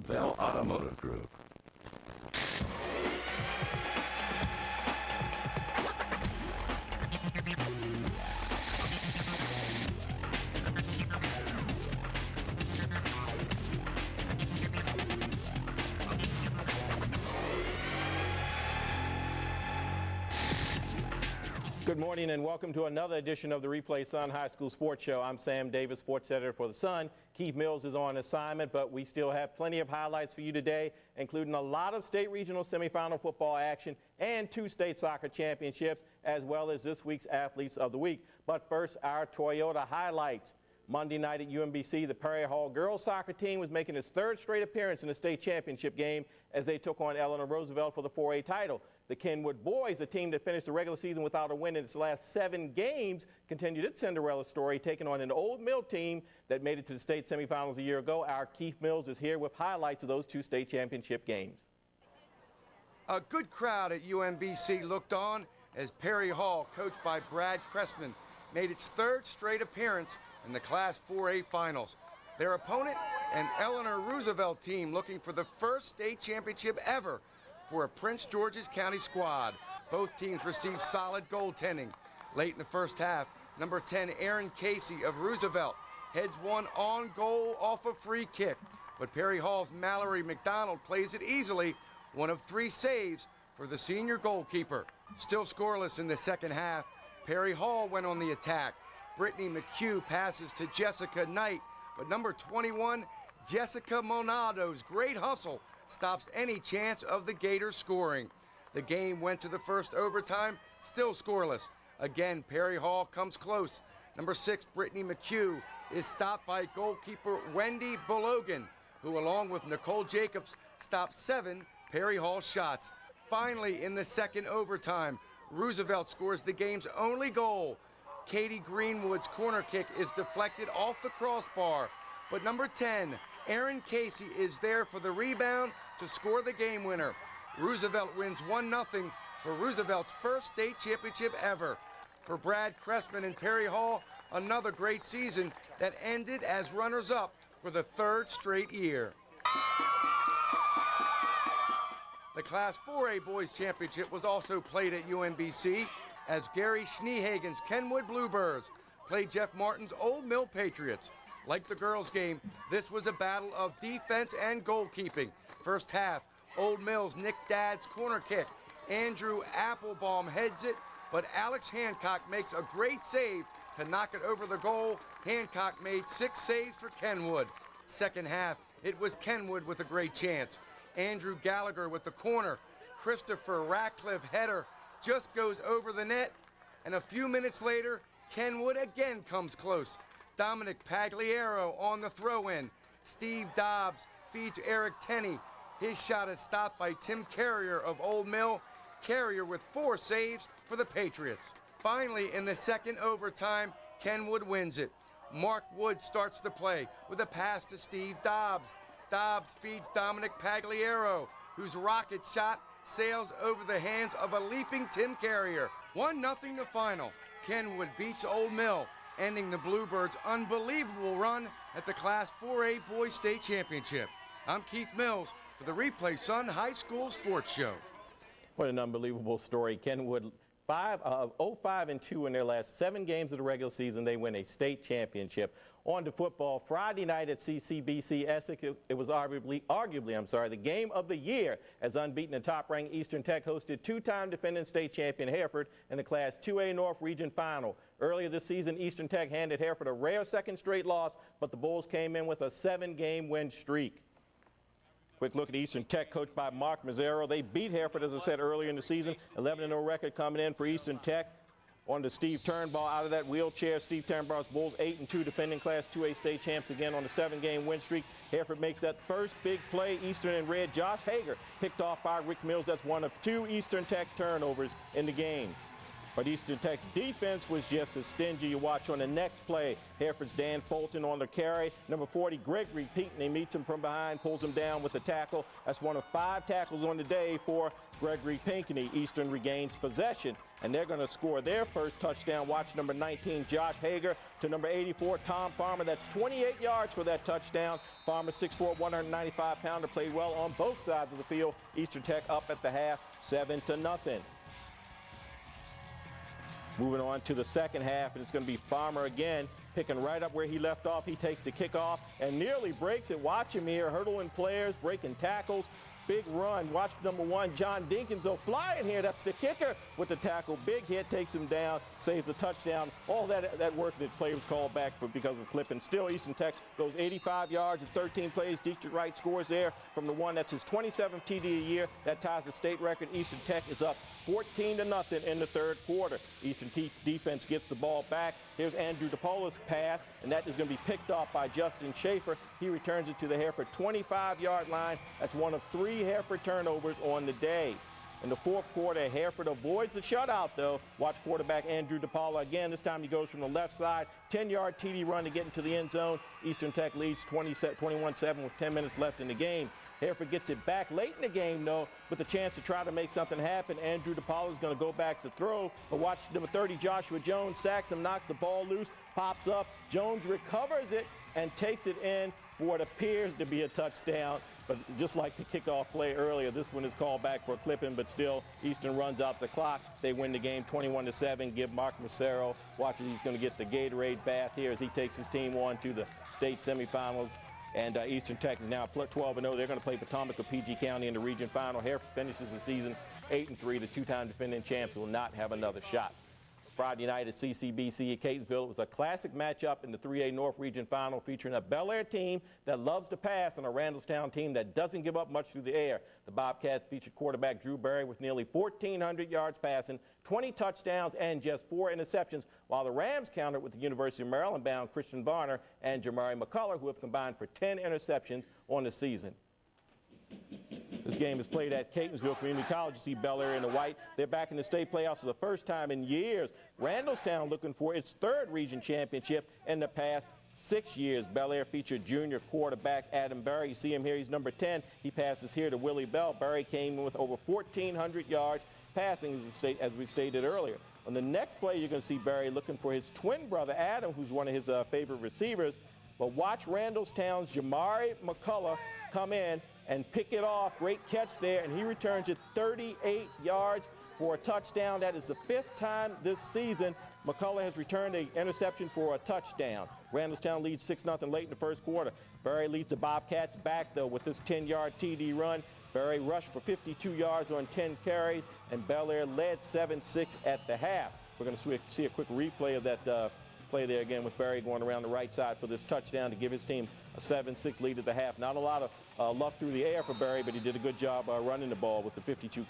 Bell Automotive Group. Good morning and welcome to another edition of the Replay Sun High School Sports Show. I'm Sam Davis, sports editor for the Sun. Keith Mills is on assignment, but we still have plenty of highlights for you today, including a lot of state regional semifinal football action and 2 state soccer championships, as well as this week's Athletes of the Week. But first, our Toyota highlights. Monday night at UMBC, the Perry Hall girls soccer team was making its 3rd straight appearance in the state championship game as they took on Eleanor Roosevelt for the 4A title. The Kenwood boys, a team that finished the regular season without a win in its last 7 games, continued its Cinderella story, taking on an Old Mill team that made it to the state semifinals a year ago. Our Keith Mills is here with highlights of those 2 state championship games. A good crowd at UMBC looked on as Perry Hall, coached by Brad Cressman, made its 3rd straight appearance in the Class 4A finals. Their opponent, an Eleanor Roosevelt team looking for the first state championship ever for a Prince George's County squad. Both teams received solid goaltending. Late in the first half, number 10 Erin Casey of Roosevelt heads one on goal off a free kick, but Perry Hall's Mallory McDonald plays it easily, one of 3 saves for the senior goalkeeper. Still scoreless in the second half, Perry Hall went on the attack. Brittany McHugh passes to Jessica Knight, but number 21, Jessica Monado's great hustle stops any chance of the Gators scoring. The game went to the first overtime, still scoreless. Again, Perry Hall comes close. Number 6, Brittany McHugh, is stopped by goalkeeper Wendy Bologan, who along with Nicole Jacobs stopped 7 Perry Hall shots. Finally, in the second overtime, Roosevelt scores the game's only goal. Katie Greenwood's corner kick is deflected off the crossbar, but number 10, Erin Casey, is there for the rebound to score the game winner. Roosevelt wins 1-0 for Roosevelt's first state championship ever. For Brad Cressman and Perry Hall, another great season that ended as runners-up for the 3rd straight year. The Class 4A Boys Championship was also played at UMBC as Gary Schneehagen's Kenwood Bluebirds played Jeff Martin's Old Mill Patriots. Like the girls' game, this was a battle of defense and goalkeeping. First half, Old Mill's Nick Dad's corner kick. Andrew Applebaum heads it, but Alex Hancock makes a great save to knock it over the goal. Hancock made 6 saves for Kenwood. Second half, it was Kenwood with a great chance. Andrew Gallagher with the corner. Christopher Ratcliffe header just goes over the net, and a few minutes later, Kenwood again comes close. Dominic Pagliaro on the throw-in. Steve Dobbs feeds Eric Tenney. His shot is stopped by Tim Carrier of Old Mill. Carrier with 4 saves for the Patriots. Finally, in the second overtime, Kenwood wins it. Mark Wood starts the play with a pass to Steve Dobbs. Dobbs feeds Dominic Pagliaro, whose rocket shot sails over the hands of a leaping Tim Carrier. 1-0 the final. Kenwood beats Old Mill, ending the Bluebirds' unbelievable run at the Class 4A Boys State Championship. I'm Keith Mills for the Replay Sun High School Sports Show. What an unbelievable story. Kenwood 0-5-2 in their last 7 games of the regular season. They win a state championship. On to football. Friday night at CCBC Essex, it was arguably the game of the year as unbeaten and top-ranked Eastern Tech hosted 2-time defending state champion Hereford in the Class 2A North Region Final. Earlier this season, Eastern Tech handed Hereford a rare 2nd straight loss, but the Bulls came in with a 7-game win streak. Quick look at Eastern Tech, coached by Mark Mazzaro. They beat Hereford, as I said earlier in the season. 11-0 record coming in for Eastern Tech. On to Steve Turnbull out of that wheelchair. Steve Turnbull's Bulls 8-2 defending Class 2A state champs again on a 7-game win streak. Hereford makes that first big play. Eastern in red. Josh Hager picked off by Rick Mills. That's one of 2 Eastern Tech turnovers in the game. But Eastern Tech's defense was just as stingy. You watch on the next play, Hereford's Dan Fulton on the carry. Number 40, Gregory Pinckney meets him from behind, pulls him down with the tackle. That's one of 5 tackles on the day for Gregory Pinckney. Eastern regains possession, and they're going to score their first touchdown. Watch number 19, Josh Hager, to number 84, Tom Farmer. That's 28 yards for that touchdown. Farmer, 6'4", 195-pounder, played well on both sides of the field. Eastern Tech up at the half, 7-0. Moving on to the second half, and it's going to be Farmer again, picking right up where he left off. He takes the kickoff and nearly breaks it. Watch him here, hurdling players, breaking tackles. Big run. Watch number 1, John Dinkins, flying here. That's the kicker with the tackle. Big hit, takes him down, saves a touchdown. All that work that play was called back for because of clipping. Still, Eastern Tech goes 85 yards in 13 plays. Dietrich Wright scores there from the one. That's his 27th TD a year. That ties the state record. Eastern Tech is up 14-0 in the third quarter. Eastern defense gets the ball back. Here's Andrew DePaula's pass, and that is going to be picked off by Justin Schaefer. He returns it to the Hereford 25-yard line. That's one of 3 Hereford turnovers on the day. In the fourth quarter, Hereford avoids the shutout, though. Watch quarterback Andrew DePaula again. This time he goes from the left side. 10-yard TD run to get into the end zone. Eastern Tech leads 21-7 with 10 minutes left in the game. Hereford gets it back late in the game, though, with a chance to try to make something happen. Andrew DePaula is going to go back to throw. But watch number 30, Joshua Jones, sacks him, knocks the ball loose, pops up. Jones recovers it and takes it in for what appears to be a touchdown. But just like the kickoff play earlier, this one is called back for a clipping, but still Eastern runs out the clock. They win the game 21-7. Give Mark Massero, watch it, he's going to get the Gatorade bath here as he takes his team on to the state semifinals. And Eastern Tech is now 12-0. They're going to play Potomac or PG County in the region final. Hereford finishes the season 8-3. The 2-time defending champs will not have another shot. Friday night at CCBC at Catonsville, it was a classic matchup in the 3A North Region Final featuring a Bel Air team that loves to pass and a Randallstown team that doesn't give up much through the air. The Bobcats featured quarterback Drew Berry with nearly 1,400 yards passing, 20 touchdowns, and just 4 interceptions, while the Rams countered with the University of Maryland-bound Christian Varner and Jamari McCullough, who have combined for 10 interceptions on the season. This game is played at Catonsville Community College. You see Bel Air in the white. They're back in the state playoffs for the first time in years. Randallstown looking for its 3rd region championship in the past 6 years. Bel Air featured junior quarterback Adam Berry. You see him here. He's number 10. He passes here to Willie Bell. Berry came in with over 1,400 yards passing, as we stated earlier. On the next play, you're going to see Berry looking for his twin brother, Adam, who's one of his favorite receivers. But watch Randallstown's Jamari McCullough come in and pick it off. Great catch there, and he returns it 38 yards for a touchdown. That is the 5th time this season McCullough has returned an interception for a touchdown. Randallstown leads 6-0 late in the first quarter. Berry leads the Bobcats back, though, with this 10-yard TD run. Berry rushed for 52 yards on 10 carries, and Bel Air led 7-6 at the half. We're going to see a quick replay of that play there again with Berry going around the right side for this touchdown to give his team a 7-6 lead at the half. Not a lot of luck through the air for Berry, but he did a good job running the ball with the 52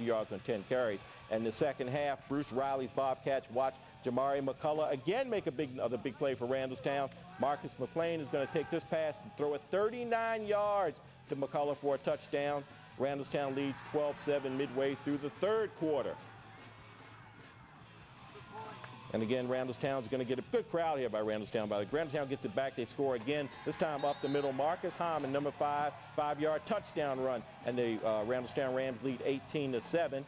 yards on 10 carries. And the second half, Bruce Riley's Bobcats watch Jamari McCullough again make another big play for Randallstown. Marcus McLean is going to take this pass and throw it 39 yards to McCullough for a touchdown. Randallstown leads 12-7 midway through the third quarter. And again, Randallstown's going to get a good crowd here by Randallstown. Randallstown gets it back. They score again, this time up the middle. Marcus Hyman, number 5, 5-yard touchdown run. And the Randallstown Rams lead 18-7.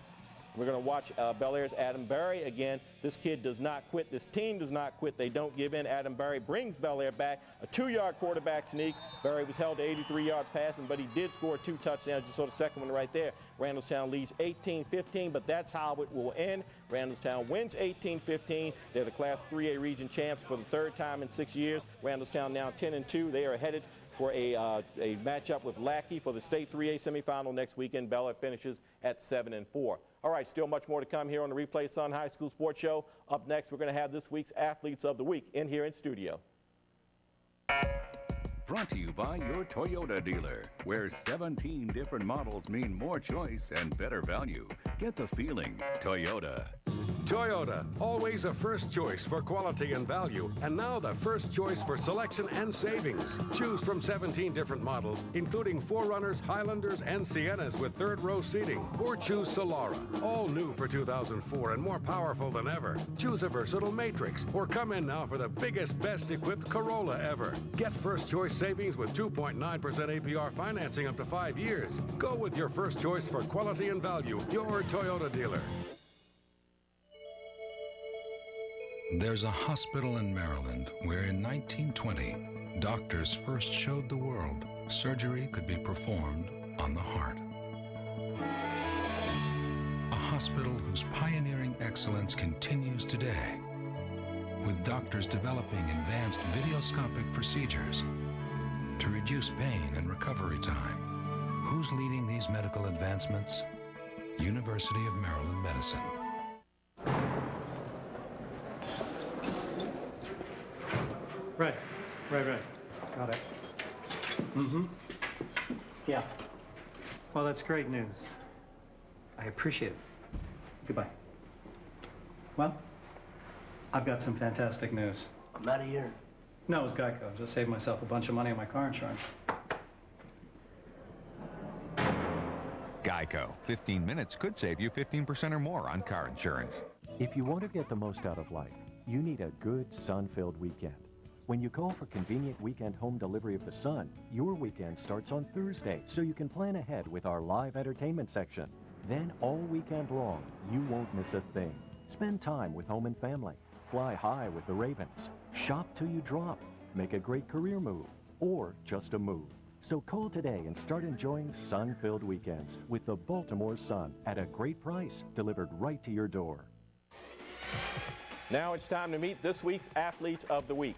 We're going to watch Bel Air's Adam Berry again. This kid does not quit. This team does not quit. They don't give in. Adam Berry brings Bel Air back. A 2-yard quarterback sneak. Berry was held to 83 yards passing, but he did score 2 touchdowns. You saw the second one right there. Randallstown leads 18-15, but that's how it will end. Randallstown wins 18-15. They're the Class 3A region champs for the 3rd time in 6 years. Randallstown now 10-2. They are headed for a matchup with Lackey for the state 3A semifinal next weekend. Bel Air finishes at 7-4. All right, still much more to come here on the Replay Sun High School Sports Show. Up next, we're going to have this week's Athletes of the Week here in studio. Brought to you by your Toyota dealer, where 17 different models mean more choice and better value. Get the feeling, Toyota. Toyota, always a first choice for quality and value, and now the first choice for selection and savings. Choose from 17 different models, including 4Runners, Highlanders, and Siennas with third-row seating. Or choose Solara, all new for 2004 and more powerful than ever. Choose a versatile Matrix, or come in now for the biggest, best-equipped Corolla ever. Get first choice savings with 2.9% APR financing up to 5 years. Go with your first choice for quality and value, your Toyota dealer. There's a hospital in Maryland where in 1920, doctors first showed the world surgery could be performed on the heart. A hospital whose pioneering excellence continues today, with doctors developing advanced videoscopic procedures to reduce pain and recovery time. Who's leading these medical advancements? University of Maryland Medicine. Right. Got it. Yeah. Well, that's great news. I appreciate it. Goodbye. Well, I've got some fantastic news. I'm out of here. No, it was Geico. I just saved myself a bunch of money on my car insurance. Geico. 15 minutes could save you 15% or more on car insurance. If you want to get the most out of life, you need a good sun-filled weekend. When you call for convenient weekend home delivery of the Sun, your weekend starts on Thursday, so you can plan ahead with our live entertainment section. Then all weekend long, you won't miss a thing. Spend time with home and family. Fly high with the Ravens. Shop till you drop. Make a great career move, or just a move. So call today and start enjoying sun-filled weekends with the Baltimore Sun at a great price, delivered right to your door. Now it's time to meet this week's Athletes of the Week.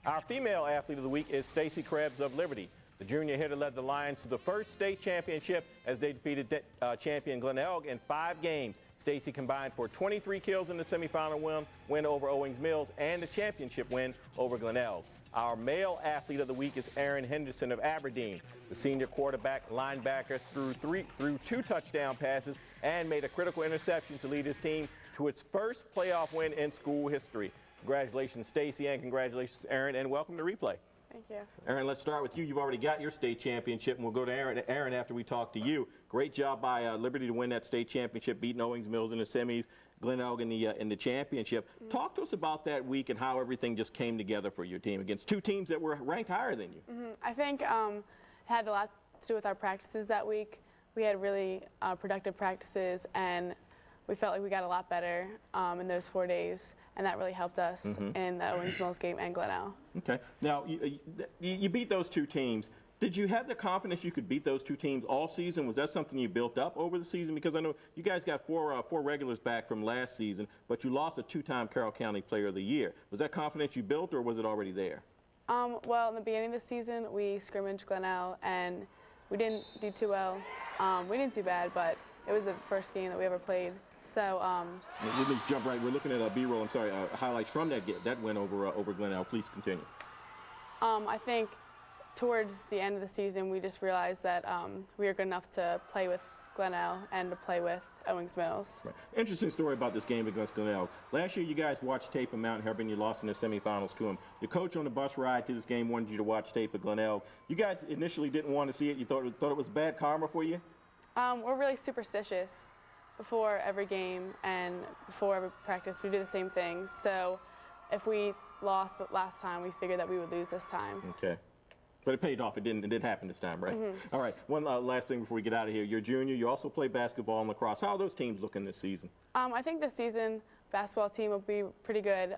Our female athlete of the week is Stacey Krebs of Liberty. The junior hitter led the Lions to the first state championship as they defeated champion Glenelg in 5 games. Stacey combined for 23 kills in the semifinal win over Owings Mills and the championship win over Glenelg. Our male athlete of the week is Erin Henderson of Aberdeen. The senior quarterback linebacker threw 2 touchdown passes and made a critical interception to lead his team to its first playoff win in school history. Congratulations, Stacey, and congratulations, Erin, and welcome to Replay. Thank you. Erin, let's start with you. You've already got your state championship, and we'll go to Erin after we talk to you. Great job by Liberty to win that state championship, beating Owings Mills in the semis, Glenelg in the championship. Mm-hmm. Talk to us about that week and how everything just came together for your team against 2 teams that were ranked higher than you. Mm-hmm. I think it had a lot to do with our practices that week. We had really productive practices, and we felt like we got a lot better in those 4 days, and that really helped us in the Owings Mills game and Glenelg. Okay. Now, you beat those 2 teams. Did you have the confidence you could beat those 2 teams all season? Was that something you built up over the season? Because I know you guys got 4 regulars back from last season, but you lost a 2-time Carroll County Player of the Year. Was that confidence you built, or was it already there? Well, in the beginning of the season, we scrimmaged Glenelg, and we didn't do too well. We didn't do bad, but it was the first game that we ever played. So, let me jump right. We're looking at B-roll. I'm sorry, highlights from that win over Glenelg. Please continue. I think towards the end of the season, we just realized that we were good enough to play with Glenelg and to play with Owings Mills. Right. Interesting story about this game against Glenelg. Last year, you guys watched tape of Mount Herb, and you lost in the semifinals to him. The coach on the bus ride to this game wanted you to watch tape of Glenelg. You guys initially didn't want to see it. You thought it was bad karma for you? We're really superstitious. Before every game and before every practice, we do the same things. So if we lost last time, we figured that we would lose this time. Okay. But it paid off. It didn't happen this time, right? Mm-hmm. All right. One last thing before we get out of here. You're a junior. You also play basketball and lacrosse. How are those teams looking this season? I think this season, basketball team will be pretty good.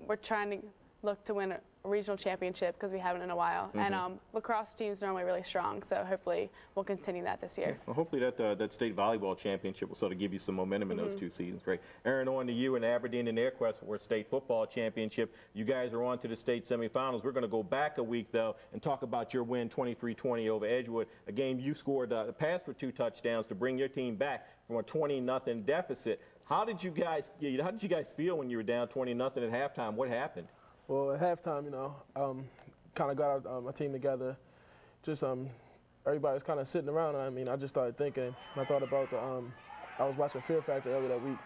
We're trying to look to win a regional championship because we haven't in a while. Mm-hmm. And lacrosse team's normally really strong, so hopefully we'll continue that this year. Well, hopefully that state volleyball championship will sort of give you some momentum in those 2 seasons. Great. Erin, on to you and Aberdeen in their quest for a state football championship. You guys are on to the state semifinals. We're going to go back a week, though, and talk about your win 23-20 over Edgewood, a game you scored a pass for 2 touchdowns to bring your team back from a 20-0 deficit. How did you guys feel when you were down 20-0 at halftime? What happened? Well, at halftime, kind of got my team together. Just everybody was kind of sitting around, and I just started thinking. And I thought about I was watching Fear Factor earlier that week,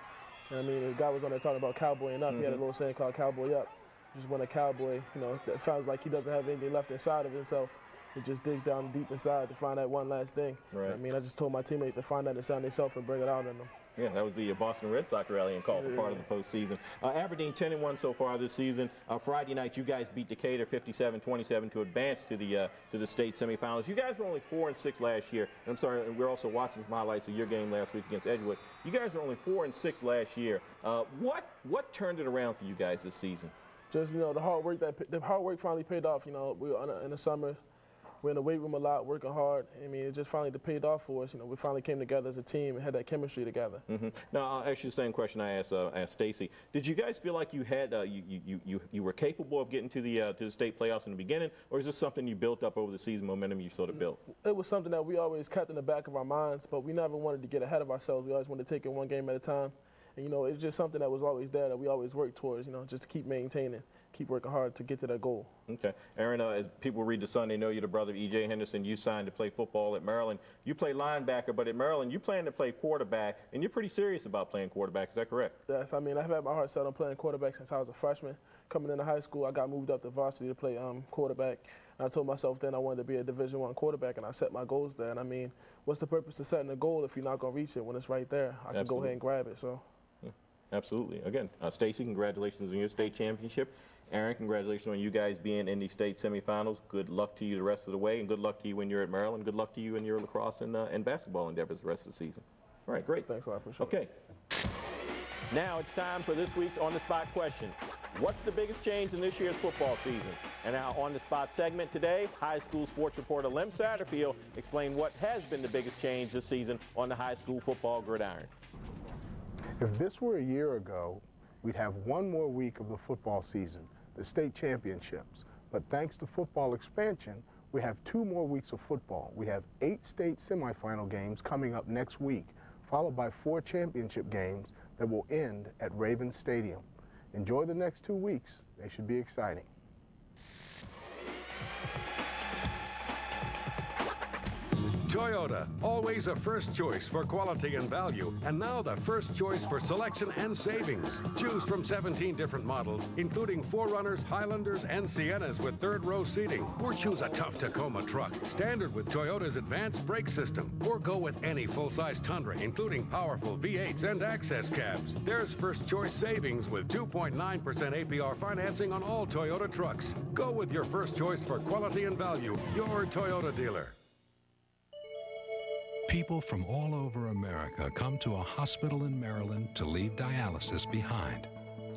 And I mean, the guy was on there talking about cowboying up. He had a little saying called cowboy up. Just when a cowboy, you know, that sounds like he doesn't have anything left inside of himself. He just digs down deep inside to find that one last thing. Right. I mean, I just told my teammates to find that inside themselves and bring it out in them. Yeah, that was the Boston Red Sox rallying call for part of the postseason. Aberdeen 10-1 so far this season. Friday night, you guys beat Decatur 57-27 to advance to the state semifinals. You guys were only 4-6 last year. And I'm sorry, and we're also watching some highlights of your game last week against Edgewood. You guys were only 4-6 last year. What turned it around for you guys this season? Just, you know, the hard work finally paid off. You know, we were in the summer. We're in the weight room a lot, working hard. I mean, it just finally paid off for us. You know, we finally came together as a team and had that chemistry together. Now, I'll ask you the same question I asked Stacey. Did you guys feel like you had you were capable of getting to the state playoffs in the beginning, or is this something you built up over the season, momentum you sort of built? It was something that we always kept in the back of our minds, but we never wanted to get ahead of ourselves. We always wanted to take it one game at a time. And, you know, it's just something that was always there that we always worked towards, you know, just to keep maintaining, keep working hard to get to that goal. Okay. Erin, as people read the Sun, they know you're the brother of E.J. Henderson. You signed to play football at Maryland. You play linebacker, but at Maryland, you plan to play quarterback, and you're pretty serious about playing quarterback. Is that correct? Yes. I mean, I've had my heart set on playing quarterback since I was a freshman. Coming into high school, I got moved up to varsity to play quarterback. I told myself then I wanted to be a Division I quarterback, and I set my goals there. And, I mean, what's the purpose of setting a goal if you're not going to reach it when it's right there? I can go ahead and grab it, so. Absolutely. Again, Stacey, congratulations on your state championship. Erin, congratulations on you guys being in the state semifinals. Good luck to you the rest of the way, and good luck to you when you're at Maryland. Good luck to you in your lacrosse and basketball endeavors the rest of the season. All right, great. Thanks a lot. Appreciate it. Okay. Now it's time for this week's on-the-spot question. What's the biggest change in this year's football season? And our on-the-spot segment today, high school sports reporter Lem Satterfield explained what has been the biggest change this season on the high school football gridiron. If this were a year ago, we'd have one more week of the football season, the state championships. But thanks to football expansion, we have 2 more weeks of football. We have 8 state semifinal games coming up next week, followed by 4 championship games that will end at Ravens Stadium. Enjoy the next 2 weeks. They should be exciting. Toyota, always a first choice for quality and value, and now the first choice for selection and savings. Choose from 17 different models, including 4Runners, Highlanders, and Siennas with 3rd-row seating. Or choose a tough Tacoma truck, standard with Toyota's advanced brake system. Or go with any full-size Tundra, including powerful V8s and access cabs. There's first choice savings with 2.9% APR financing on all Toyota trucks. Go with your first choice for quality and value, your Toyota dealer. People from all over America come to a hospital in Maryland to leave dialysis behind.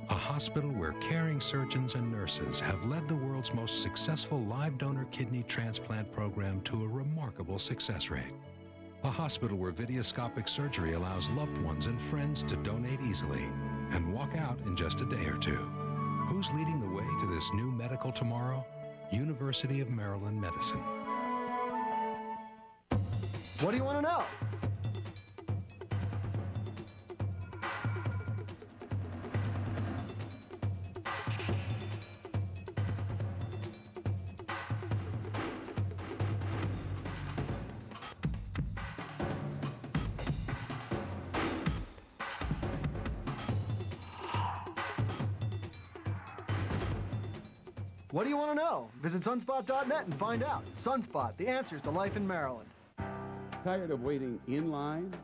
A hospital where caring surgeons and nurses have led the world's most successful live donor kidney transplant program to a remarkable success rate. A hospital where videoscopic surgery allows loved ones and friends to donate easily and walk out in just a day or 2. Who's leading the way to this new medical tomorrow? University of Maryland Medicine. What do you want to know? What do you want to know? Visit sunspot.net and find out. Sunspot, the answers to life in Maryland. Tired of waiting in line?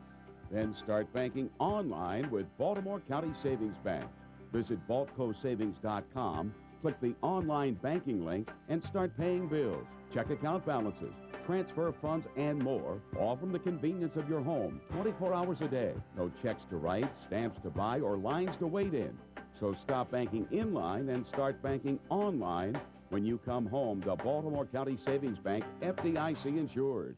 Then start banking online with Baltimore County Savings Bank. Visit baltcosavings.com, click the online banking link, and start paying bills, check account balances, transfer funds, and more, all from the convenience of your home, 24 hours a day. No checks to write, stamps to buy, or lines to wait in. So stop banking in line and start banking online when you come home to Baltimore County Savings Bank, FDIC insured.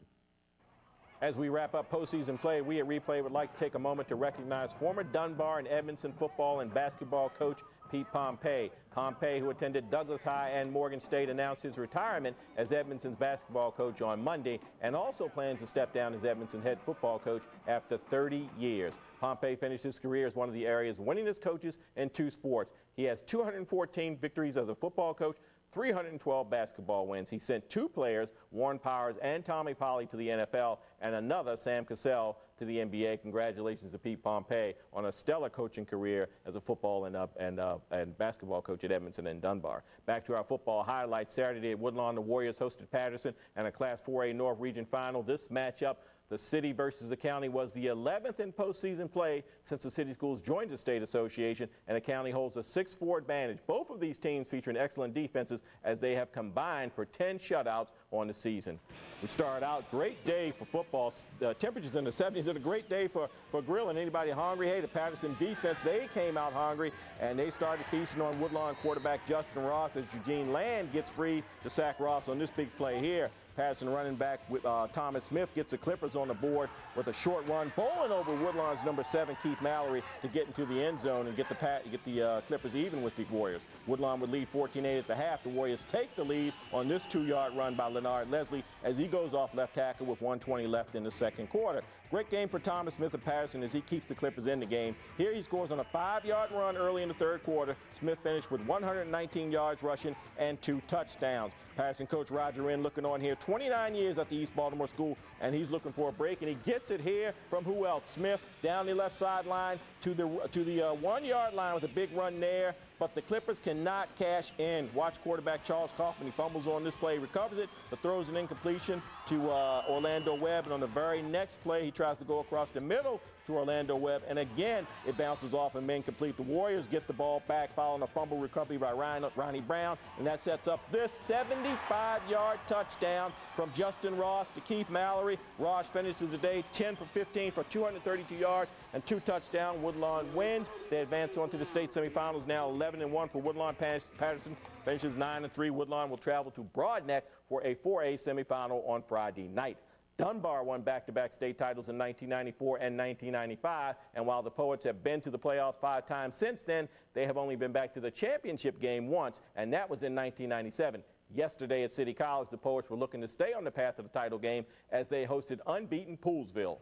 As we wrap up postseason play, we at Replay would like to take a moment to recognize former Dunbar and Edmondson football and basketball coach Pete Pompey. Pompey, who attended Douglas High and Morgan State, announced his retirement as Edmondson's basketball coach on Monday and also plans to step down as Edmondson head football coach after 30 years. Pompey finished his career as one of the area's winningest coaches in 2 sports. He has 214 victories as a football coach, 312 basketball wins. He sent 2 players, Warren Powers and Tommy Polley, to the NFL, and another, Sam Cassell, to the NBA. Congratulations to Pete Pompey on a stellar coaching career as a football and basketball coach at Edmonton and Dunbar. Back to our football highlights. Saturday at Woodlawn, the Warriors hosted Patterson in a Class 4A North Region final. This matchup, the city versus the county, was the 11th in postseason play since the city schools joined the state association, and the county holds a 6-4 advantage. Both of these teams featuring excellent defenses as they have combined for 10 shutouts on the season. We start out, great day for football. Temperatures in the 70s and a great day for grilling. Anybody hungry? Hey, the Patterson defense, they came out hungry, and they started feasting on Woodlawn quarterback Justin Ross as Eugene Land gets free to sack Ross on this big play here. Patterson running back with Thomas Smith gets the Clippers on the board with a short run, bowling over Woodlawn's number 7, Keith Mallory, to get into the end zone and get the Clippers even with the Warriors. Woodlawn would lead 14-8 at the half. The Warriors take the lead on this 2-yard run by Leonard Leslie as he goes off left tackle with 1:20 left in the second quarter. Great game for Thomas Smith of Patterson as he keeps the Clippers in the game. Here he scores on a 5-yard run early in the third quarter. Smith finished with 119 yards rushing and 2 touchdowns. Patterson coach Roger Wren looking on here, 29 years at the East Baltimore School, and he's looking for a break, and he gets it here from who else? Smith down the left sideline to the 1-yard line with a big run there, but the Clippers cannot cash in. Watch quarterback Charles Kaufman. He fumbles on this play, recovers it, but throws an incompletion to Orlando Webb, and on the very next play, he tries to go across the middle to Orlando Webb, and again, it bounces off and incomplete. The Warriors get the ball back following a fumble recovery by Ronnie Brown, and that sets up this 75-yard touchdown from Justin Ross to Keith Mallory. Ross finishes the day 10 for 15 for 232 yards and 2 touchdowns. Woodlawn wins. They advance on to the state semifinals, now 11-1 for Woodlawn. Patterson finishes 9-3. Woodlawn will travel to Broadneck for a 4A semifinal on Friday night. Dunbar won back-to-back state titles in 1994 and 1995, and while the Poets have been to the playoffs 5 times since then, they have only been back to the championship game once, and that was in 1997. Yesterday at City College, the Poets were looking to stay on the path to the title game as they hosted unbeaten Poolesville.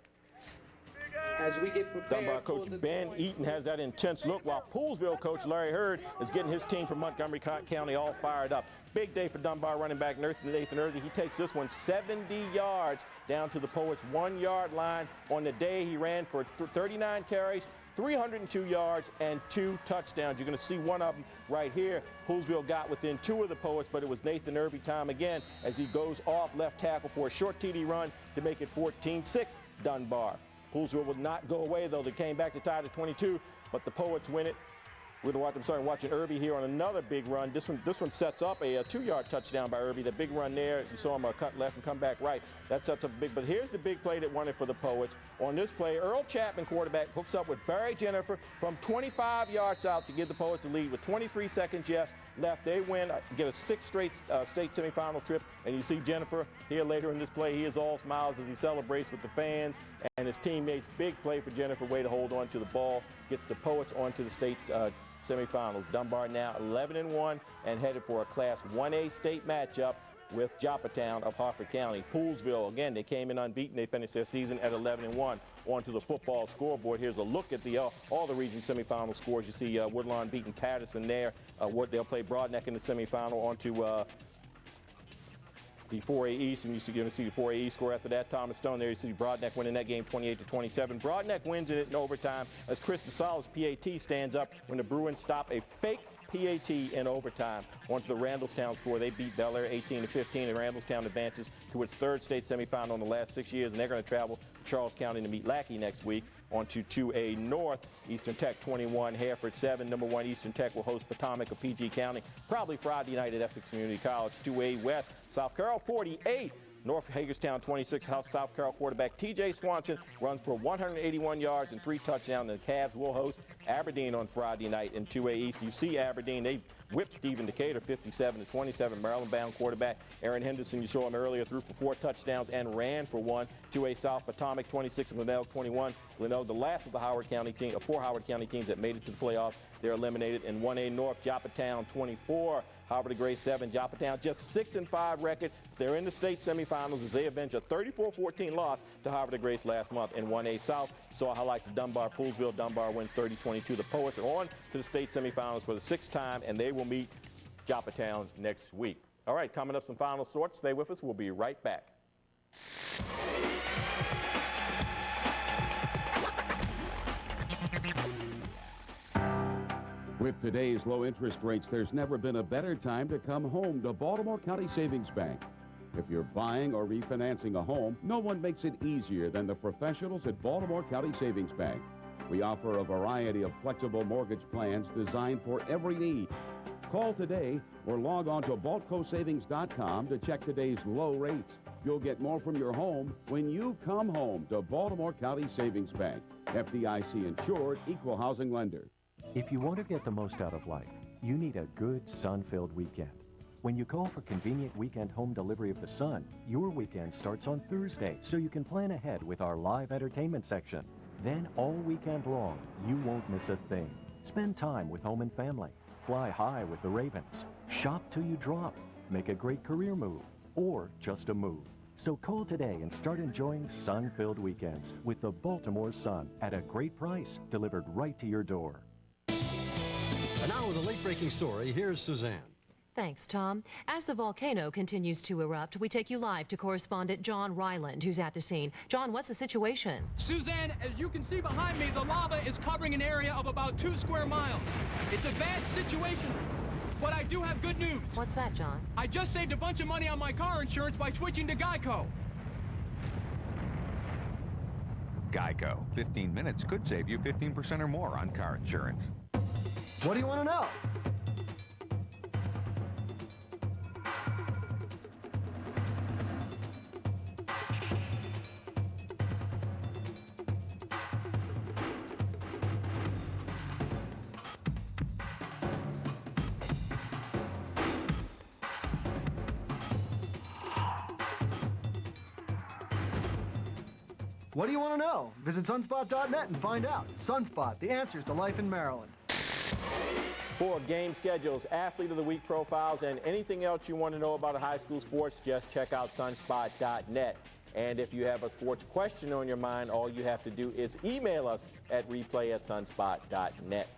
As we get prepared, Dunbar coach Ben Eaton has that intense look, while Poolesville coach Larry Hurd is getting his team from Montgomery County all fired up. Big day for Dunbar running back Nathan Irving. He takes this one 70 yards down to the Poets' 1-yard line. On the day, he ran for 39 carries, 302 yards, and 2 touchdowns. You're going to see one of them right here. Poolesville got within 2 of the Poets, but it was Nathan Irby time again as he goes off left tackle for a short TD run to make it 14-6 Dunbar. Poolesville would not go away, though. They came back to tie to 22, but the Poets win it. We're watching Irby here on another big run. This one sets up a 2-yard touchdown by Irby. The big run there, you saw him cut left and come back right. That sets up a big, but here's the big play that won it for the Poets. On this play, Earl Chapman, quarterback, hooks up with Barry Jennifer from 25 yards out to give the Poets the lead with 23 seconds left. They win, get a 6th straight state semifinal trip, and you see Jennifer here later in this play. He is all smiles as he celebrates with the fans and his teammates. Big play for Jennifer, way to hold on to the ball, gets the Poets onto the state semifinals. Dunbar now 11-1 and headed for a Class 1A state matchup with Joppatown of Harford County. Poolesville, again, they came in unbeaten. They finished their season at 11-1. On to the football scoreboard. Here's a look at all the region semifinal scores. You see Woodlawn beating Patterson there. They'll play Broadneck in the semifinal. On to the 4A East, and you're going to see the 4A East score after that. Thomas Stone there. You see Broadneck winning that game 28-27. Broadneck wins it in overtime as Chris DeSalis' PAT stands up when the Bruins stop a fake PAT in overtime. On to the Randallstown score. They beat Bel Air 18-15, and Randallstown advances to its 3rd state semifinal in the last 6 years, and they're going to travel to Charles County to meet Lackey next week. On to 2A North, Eastern Tech 21, Hereford 7. Number 1 Eastern Tech will host Potomac of PG County, probably Friday night at Essex Community College. 2A West, South Carroll 48. North Hagerstown 26. South Carroll quarterback T.J. Swanson runs for 181 yards and 3 touchdowns. The Cavs will host Aberdeen on Friday night in 2A East. You see Aberdeen, they whipped Stephen Decatur 57-27. Maryland-bound quarterback Erin Henderson, you saw him earlier, threw for 4 touchdowns and ran for 1. 2A South, Potomac 26 and Glenelg 21. Glenelg, the last of the Howard County team, 4 Howard County teams that made it to the playoffs. They're eliminated. In 1A North, Joppatown 24, Havre de Grace 7. Joppatown just 6-5 record. They're in the state semifinals as they avenge a 34-14 loss to Havre de Grace last month. In 1A South, saw highlights of Dunbar, Poolesville. Dunbar wins 30-22. The Poets are on to the state semifinals for the 6th time, and they will meet Joppatown next week. All right, coming up, some final thoughts. Stay with us. We'll be right back. With today's low interest rates, there's never been a better time to come home to Baltimore County Savings Bank. If you're buying or refinancing a home, no one makes it easier than the professionals at Baltimore County Savings Bank. We offer a variety of flexible mortgage plans designed for every need. Call today or log on to baltcosavings.com to check today's low rates. You'll get more from your home when you come home to Baltimore County Savings Bank. FDIC insured, equal housing lender. If you want to get the most out of life, you need a good sun-filled weekend. When you call for convenient weekend home delivery of the sun, your weekend starts on Thursday, so you can plan ahead with our live entertainment section. Then all weekend long, you won't miss a thing. Spend time with home and family. Fly high with the Ravens. Shop till you drop. Make a great career move, or just a move. So call today and start enjoying sun-filled weekends with the Baltimore Sun at a great price, delivered right to your door. And now with a late-breaking story, here's Suzanne. Thanks, Tom. As the volcano continues to erupt, we take you live to correspondent John Ryland, who's at the scene. John, what's the situation? Suzanne, as you can see behind me, the lava is covering an area of about 2 square miles. It's a bad situation, but I do have good news. What's that, John? I just saved a bunch of money on my car insurance by switching to Geico. Geico. 15 minutes could save you 15% or more on car insurance. What do you want to know? What do you want to know? Visit sunspot.net and find out. Sunspot, the answers to life in Maryland. For game schedules, athlete of the week profiles, and anything else you want to know about high school sports, just check out sunspot.net. And if you have a sports question on your mind, all you have to do is email us at replay@sunspot.net.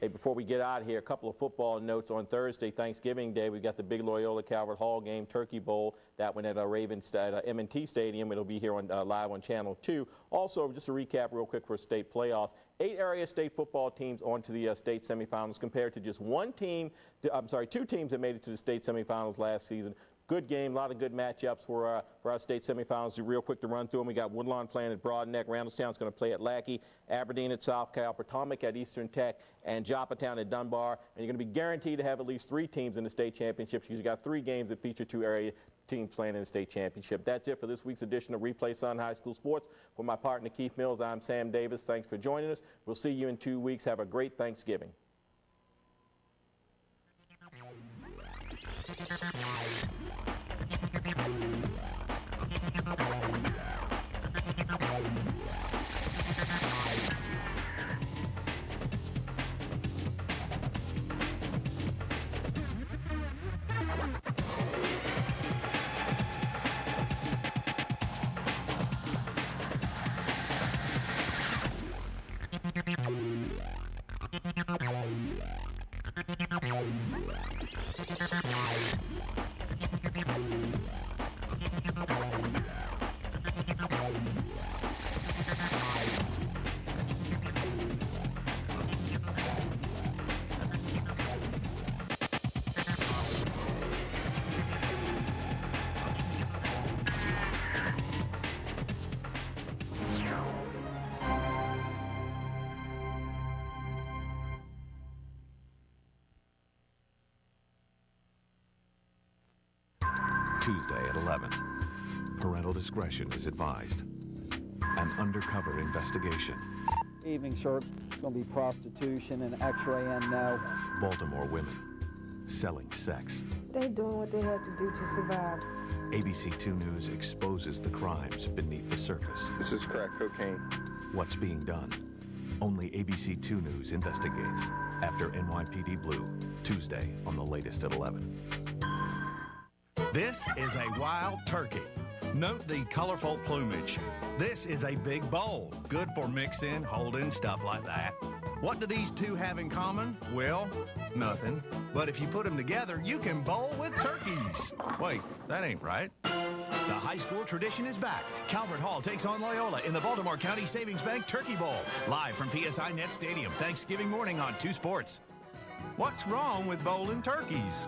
Hey, before we get out of here, a couple of football notes. On Thursday, Thanksgiving Day, we've got the big Loyola Calvert Hall game, Turkey Bowl. That one at Ravens at M&T Stadium. It'll be here on live on Channel 2. Also, just to recap real quick for state playoffs, 8 area state football teams onto the state semifinals compared to just 2 teams that made it to the state semifinals last season. Good game, a lot of good matchups for our state semifinals. Real quick to run through them, we got Woodlawn playing at Broadneck, Randallstown's going to play at Lackey, Aberdeen at South Cal, Potomac at Eastern Tech, and Joppatown at Dunbar. And you're going to be guaranteed to have at least 3 teams in the state championships because you got 3 games that feature 2 area teams playing in the state championship. That's it for this week's edition of Replay Sun High School Sports. For my partner Keith Mills, I'm Sam Davis. Thanks for joining us. We'll see you in 2 weeks. Have a great Thanksgiving. Tuesday at 11. Parental discretion is advised. An undercover investigation. Evening shirt, it's going to be prostitution and X-ray and no. Baltimore women selling sex. They're doing what they have to do to survive. ABC 2 News exposes the crimes beneath the surface. This is crack cocaine. What's being done? Only ABC 2 News investigates after NYPD Blue, Tuesday on the latest at 11. This is a wild turkey. Note the colorful plumage. This is a big bowl, good for mixing, holding, stuff like that. What do these two have in common? Well, nothing. But if you put them together, you can bowl with turkeys. Wait, that ain't right. The high school tradition is back. Calvert Hall takes on Loyola in the Baltimore County Savings Bank Turkey Bowl. Live from PSI Net Stadium, Thanksgiving morning on 2 Sports. What's wrong with bowling turkeys?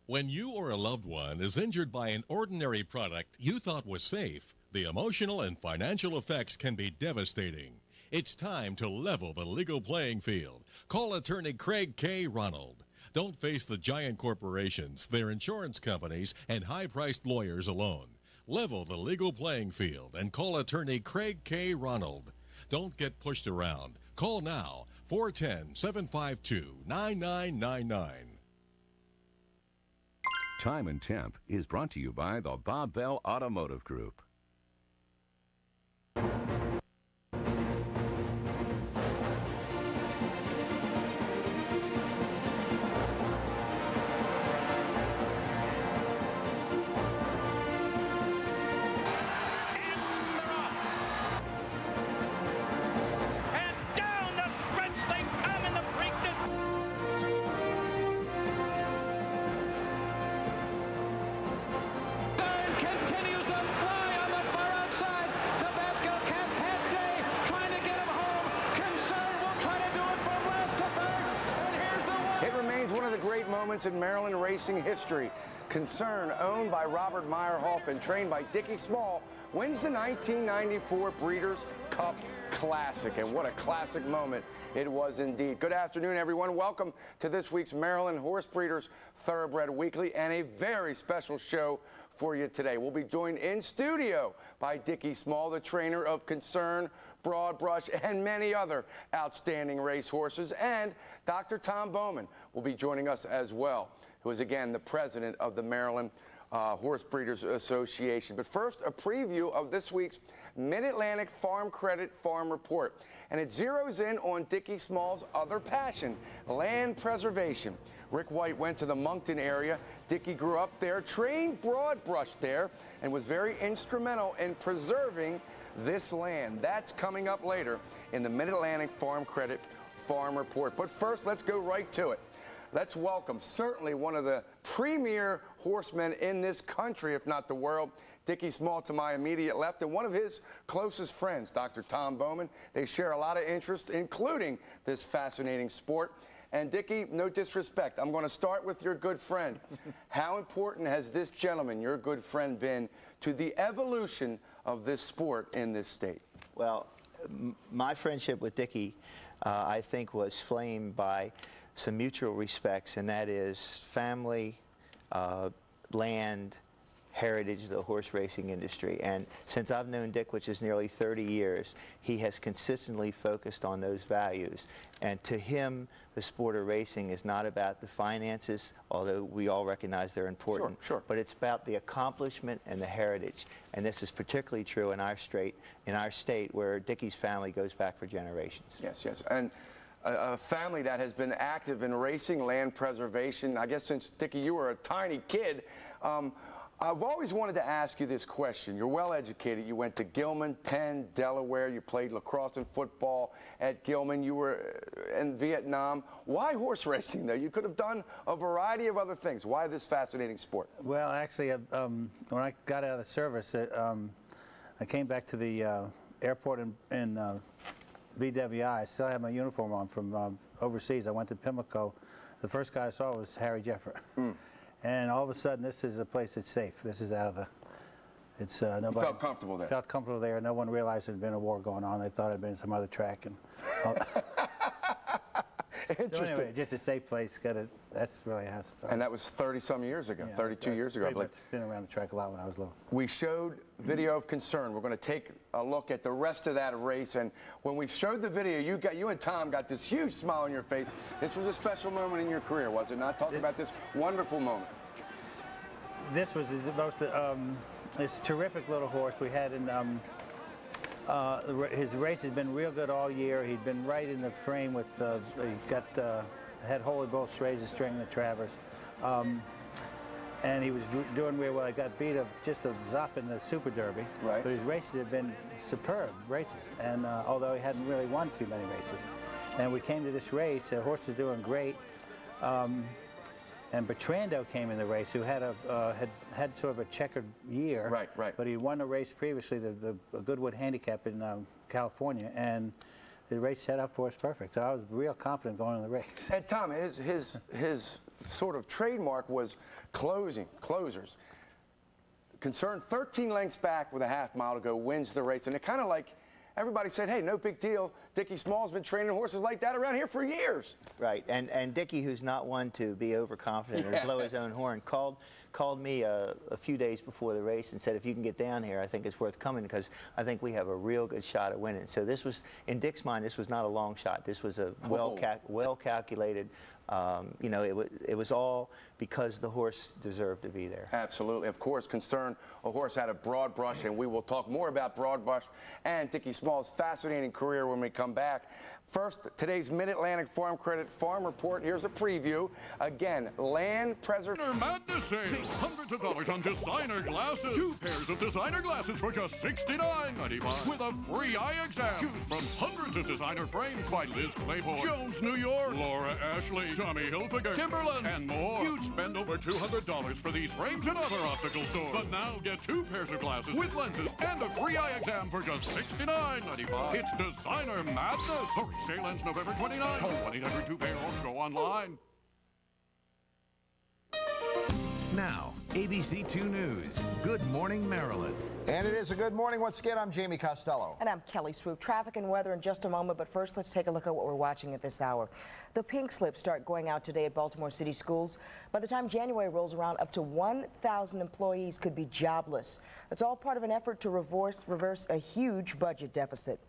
When you or a loved one is injured by an ordinary product you thought was safe, the emotional and financial effects can be devastating. It's time to level the legal playing field. Call attorney Craig K. Ronald. Don't face the giant corporations, their insurance companies, and high-priced lawyers alone. Level the legal playing field and call attorney Craig K. Ronald. Don't get pushed around. Call now, 410-752-9999. Time and Temp is brought to you by the Bob Bell Automotive Group. In Maryland racing history. Concern, owned by Robert Meyerhoff and trained by Dickie Small, wins the 1994 Breeders' Cup Classic. And what a classic moment it was indeed. Good afternoon, everyone. Welcome to this week's Maryland Horse Breeders Thoroughbred Weekly, and a very special show for you today. We'll be joined in studio by Dickie Small, the trainer of Concern, Broad Brush, and many other outstanding racehorses. And Dr. Tom Bowman will be joining us as well, who is, again, the president of the Maryland Horse Breeders Association. But first, a preview of this week's Mid-Atlantic Farm Credit Farm Report. And it zeroes in on Dickie Small's other passion, land preservation. Rick White went to the Moncton area. Dickie grew up there, trained Broad Brush there, and was very instrumental in preserving this land. That's coming up later in the Mid-Atlantic Farm Credit Farm Report. But first, let's go right to it. Let's welcome certainly one of the premier horsemen in this country, if not the world, Dickie Small, to my immediate left, and one of his closest friends, Dr. Tom Bowman. They share a lot of interest, including this fascinating sport. And Dickie, no disrespect, I'm going to start with your good friend. How important has this gentleman, your good friend, been to the evolution of this sport in this state? Well, my friendship with Dickie, I think, was flamed by some mutual respects, and that is family, land, heritage of the horse racing industry. And since I've known Dick, which is nearly 30 years, he has consistently focused on those values. And to him, the sport of racing is not about the finances, although we all recognize they're important. Sure. But it's about the accomplishment and the heritage. And this is particularly true in our state, where Dickie's family goes back for generations. Yes. And a family that has been active in racing, land preservation, I guess since, Dickie, you were a tiny kid. I've always wanted to ask you this question. You're well educated. You went to Gilman, Penn, Delaware. You played lacrosse and football at Gilman. You were in Vietnam. Why horse racing, though? You could have done a variety of other things. Why this fascinating sport? Well, actually, when I got out of the service, I came back to the airport in BWI. I still had my uniform on from overseas. I went to Pimlico. The first guy I saw was Harry Jeffer. And all of a sudden, this is a place that's safe. This is out of the, it's nobody. You felt comfortable there? Felt comfortable there. No one realized there had been a war going on. They thought it had been some other track. And Interesting. So anyway, just a safe place. That's really how it started. And that was 30-some years ago, 32 years ago, I believe. Been around the track a lot when I was little. We showed video of Concern. We're going to take a look at the rest of that race. And when we showed the video, you and Tom got this huge smile on your face. This was a special moment in your career, was it not? Talk about this wonderful moment. This was the most, this terrific little horse we had in, his race has been real good all year. He'd been right in the frame with, he had Holy Bull Strays string the Travers. And he was doing real well. He got beat just a zop in the Super Derby. Right. But his races have been superb races. And although he hadn't really won too many races. And we came to this race, the horse was doing great. And Bertrando came in the race, who had had sort of a checkered year. Right. But he won a race previously, the Goodwood Handicap in California, and the race set up for us perfect. So I was real confident going in the race. And Tom, his sort of trademark was closers. Concerned 13 lengths back with a half mile to go, wins the race. And it kind of like everybody said, hey, no big deal. Dickie Small's been training horses like that around here for years. Right, and Dickie, who's not one to be overconfident or blow his own horn, called me a few days before the race and said, if you can get down here, I think it's worth coming because I think we have a real good shot at winning. So this was, in Dick's mind, this was not a long shot. This was a well calculated. You know, it was all because the horse deserved to be there. Absolutely. Of course, Concern, a horse had a broad brush, and we will talk more about broad brush and Dickie Small's fascinating career when we come back. First, today's Mid-Atlantic Farm Credit Farm Report. Here's a preview. Again, land preservation. Madness sale. Save hundreds of dollars on designer glasses. 2 pairs of designer glasses for just $69.95 with a free eye exam. Choose from hundreds of designer frames by Liz Clayborne, Jones, New York, Laura Ashley, Tommy Hilfiger, Timberland, and more. You'd spend over $200 for these frames in other optical stores. But now get 2 pairs of glasses with lenses and a free eye exam for just $69.95. It's designer madness. Hurry, sale ends November 29. Call 1-800-2PAIR or go online. Now, ABC 2 News. Good Morning Maryland. And it is a good morning. Once again, I'm Jamie Costello. And I'm Kelly Swoop. Traffic and weather in just a moment, but first let's take a look at what we're watching at this hour. The pink slips start going out today at Baltimore City schools. By the time January rolls around, up to 1,000 employees could be jobless. It's all part of an effort to reverse a huge budget deficit.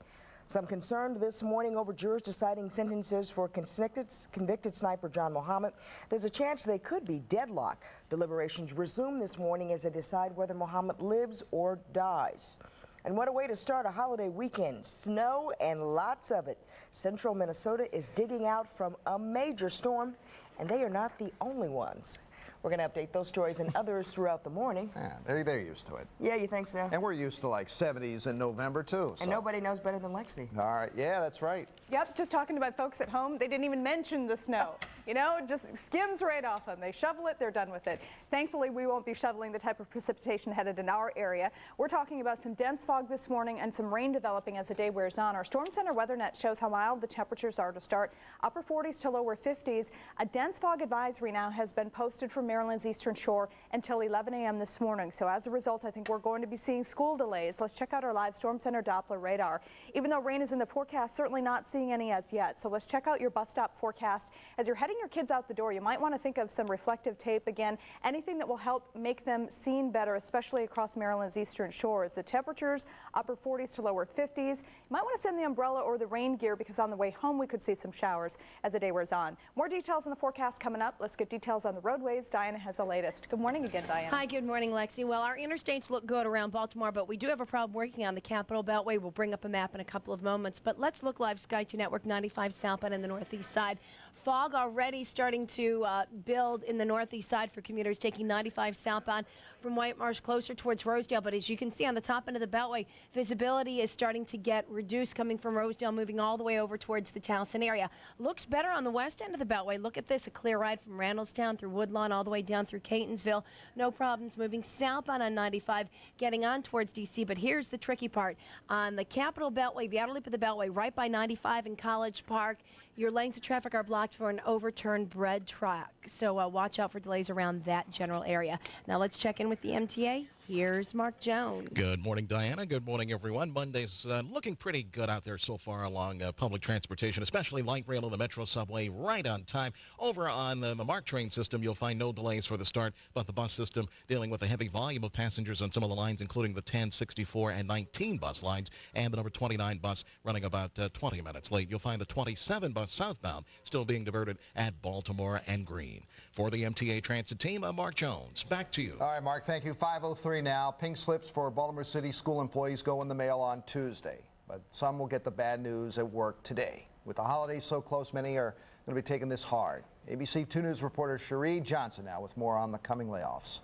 Some concerned this morning over jurors deciding sentences for convicted sniper John Muhammad. There's a chance they could be deadlocked. Deliberations resume this morning as they decide whether Muhammad lives or dies. And what a way to start a holiday weekend. Snow and lots of it. Central Minnesota is digging out from a major storm, and they are not the only ones. We're going to update those stories and others throughout the morning. Yeah, they're used to it. Yeah, you think so? And we're used to like 70s in November, too. And nobody knows better than Lexi. All right. Yeah, that's right. Yep, just talking about folks at home, they didn't even mention the snow. You know, just skims right off them. They shovel it, they're done with it. Thankfully, we won't be shoveling the type of precipitation headed in our area. We're talking about some dense fog this morning and some rain developing as the day wears on. Our Storm Center weather net shows how mild the temperatures are to start. Upper 40s to lower 50s. A dense fog advisory now has been posted for Maryland's eastern shore until 11 a.m. this morning. So as a result, I think we're going to be seeing school delays. Let's check out our live Storm Center Doppler radar. Even though rain is in the forecast, certainly not seeing any as yet. So let's check out your bus stop forecast. As you're heading your kids out the door, you might want to think of some reflective tape again, anything that will help make them seen better, especially across Maryland's eastern shores. The temperatures upper 40s to lower 50s. You might want to send the umbrella or the rain gear because on the way home we could see some showers as the day wears on. More details on the forecast coming up. Let's get details on the roadways. Diana has the latest. Good morning again, Diana. Hi, good morning, Lexi. Well, our interstates look good around Baltimore, but we do have a problem working on the Capitol Beltway. We'll bring up a map in a couple of moments, but let's look live Sky 2 Network 95 southbound in the northeast side. Fog already starting to build in the northeast side for commuters taking 95 southbound from White Marsh closer towards Rosedale. But as you can see on the top end of the Beltway, visibility is starting to get reduced coming from Rosedale, moving all the way over towards the Towson area. Looks better on the west end of the Beltway. Look at this, a clear ride from Randallstown through Woodlawn all the way down through Catonsville. No problems moving southbound on 95, getting on towards D.C. But here's the tricky part. On the Capitol Beltway, the outer loop of the Beltway, right by 95 in College Park, your lanes of traffic are blocked for an overturned bread truck. So watch out for delays around that general area. Now let's check in with the MTA. Here's Mark Jones. Good morning, Diana. Good morning, everyone. Monday's looking pretty good out there so far along public transportation, especially light rail and the Metro subway right on time. Over on the MARC train system, you'll find no delays for the start, but the bus system dealing with a heavy volume of passengers on some of the lines, including the 10, 64, and 19 bus lines, and the number 29 bus running about 20 minutes late. You'll find the 27 bus southbound still being diverted at Baltimore and Greene. For the MTA Transit team, I'm Mark Jones. Back to you. All right, Mark, thank you. 5:03 now. Pink slips for Baltimore City school employees go in the mail on Tuesday, but some will get the bad news at work today. With the holidays so close, many are going to be taking this hard. ABC 2 News reporter Cherie Johnson now with more on the coming layoffs.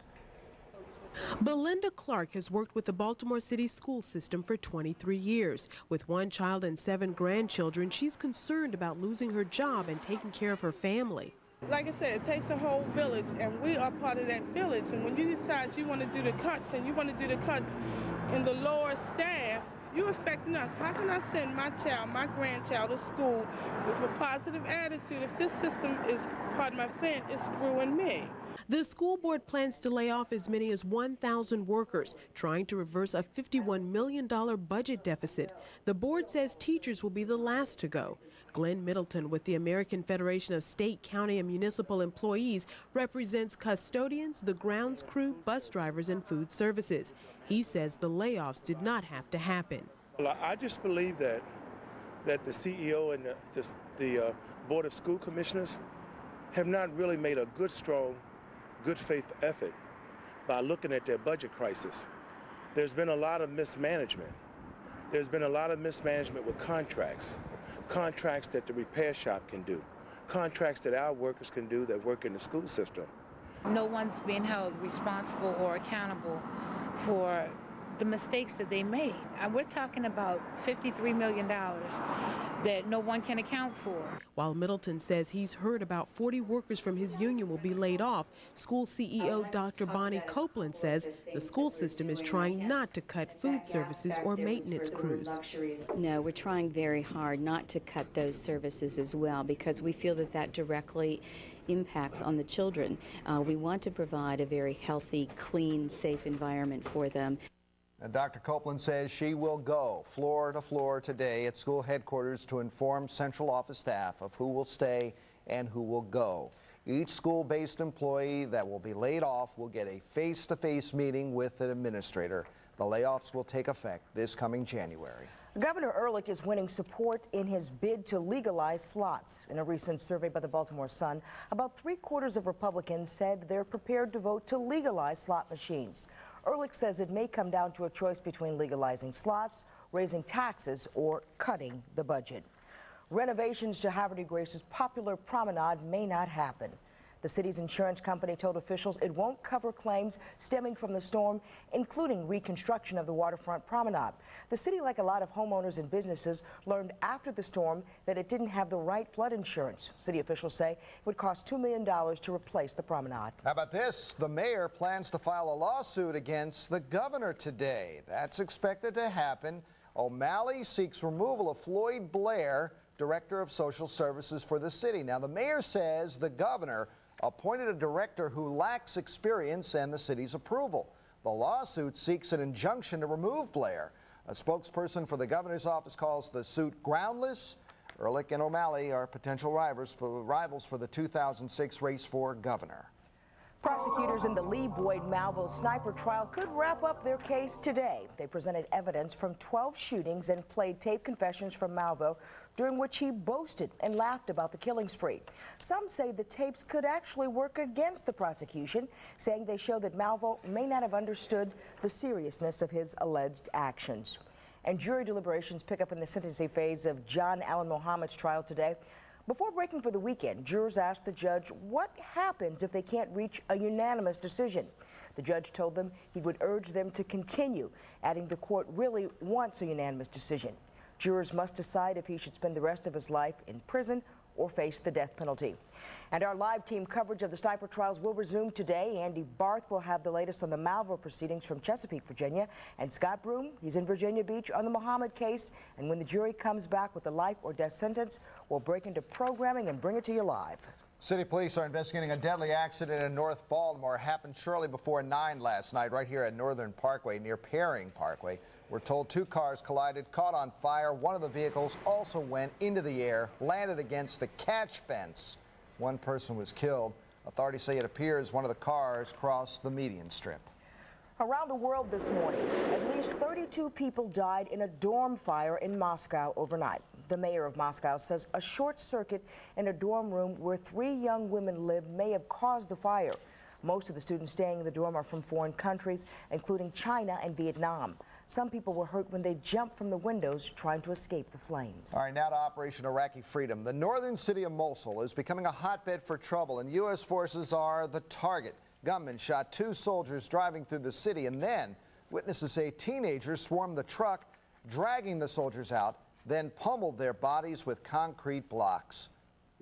Belinda Clark has worked with the Baltimore City school system for 23 years. With one child and 7 grandchildren, she's concerned about losing her job and taking care of her family. Like I said, it takes a whole village, and we are part of that village. And when you decide you want to do the cuts, and you want to do the cuts in the lower staff, you're affecting us. How can I send my child, my grandchild to school with a positive attitude if this system is, pardon my saying, is screwing me? The school board plans to lay off as many as 1,000 workers, trying to reverse a $51 million budget deficit. The board says teachers will be the last to go. Glenn Middleton with the American Federation of State, County, and Municipal Employees represents custodians, the grounds crew, bus drivers, and food services. He says the layoffs did not have to happen. Well, I just believe that the CEO and the Board of School Commissioners have not really made a good faith effort by looking at their budget crisis. There's been a lot of mismanagement. There's been a lot of mismanagement with contracts that the repair shop can do, contracts that our workers can do that work in the school system. No one's being held responsible or accountable for the mistakes that they made. And we're talking about $53 million that no one can account for. While Middleton says he's heard about 40 workers from his union will be laid off, school CEO Dr. Bonnie Copeland says the school system is trying not to cut food services or maintenance crews. No, we're trying very hard not to cut those services as well, because we feel that that directly impacts on the children. We want to provide a very healthy, clean, safe environment for them. And Dr. Copeland says she will go floor to floor today at school headquarters to inform central office staff of who will stay and who will go. Each school-based employee that will be laid off will get a face-to-face meeting with an administrator. The layoffs will take effect this coming January. Governor Ehrlich is winning support in his bid to legalize slots. In a recent survey by the Baltimore Sun, about 3/4 of Republicans said they're prepared to vote to legalize slot machines. Ehrlich says it may come down to a choice between legalizing slots, raising taxes, or cutting the budget. Renovations to Havre Grace's popular promenade may not happen. The city's insurance company told officials it won't cover claims stemming from the storm, including reconstruction of the waterfront promenade. The city, like a lot of homeowners and businesses, learned after the storm that it didn't have the right flood insurance. City officials say it would cost $2 million to replace the promenade. How about this? The mayor plans to file a lawsuit against the governor today. That's expected to happen. O'Malley seeks removal of Floyd Blair, director of social services for the city. Now, the mayor says the governor appointed a director who lacks experience and the city's approval. The lawsuit seeks an injunction to remove Blair. A spokesperson for the governor's office calls the suit groundless. Ehrlich and O'Malley are potential rivals for the 2006 race for governor. Prosecutors in the Lee Boyd Malvo sniper trial could wrap up their case today. They presented evidence from 12 shootings and played tape confessions from Malvo, during which he boasted and laughed about the killing spree. Some say the tapes could actually work against the prosecution, saying they show that Malvo may not have understood the seriousness of his alleged actions. And jury deliberations pick up in the sentencing phase of John Allen Muhammad's trial today. Before breaking for the weekend, jurors asked the judge what happens if they can't reach a unanimous decision. The judge told them he would urge them to continue, adding the court really wants a unanimous decision. Jurors must decide if he should spend the rest of his life in prison or face the death penalty. And our live team coverage of the sniper trials will resume today. Andy Barth will have the latest on the Malvo proceedings from Chesapeake, Virginia. And Scott Broom, he's in Virginia Beach on the Muhammad case. And when the jury comes back with a life or death sentence, we'll break into programming and bring it to you live. City police are investigating a deadly accident in North Baltimore. It happened shortly before 9 last night right here at Northern Parkway near Paring Parkway. We're told 2 cars collided, caught on fire. One of the vehicles also went into the air, landed against the catch fence. 1 person was killed. Authorities say it appears one of the cars crossed the median strip. Around the world this morning, at least 32 people died in a dorm fire in Moscow overnight. The mayor of Moscow says a short circuit in a dorm room where 3 young women live may have caused the fire. Most of the students staying in the dorm are from foreign countries, including China and Vietnam. Some people were hurt when they jumped from the windows trying to escape the flames. All right, now to Operation Iraqi Freedom. The northern city of Mosul is becoming a hotbed for trouble, and U.S. forces are the target. Gunmen shot 2 soldiers driving through the city, and then witnesses say teenagers swarmed the truck, dragging the soldiers out, then pummeled their bodies with concrete blocks.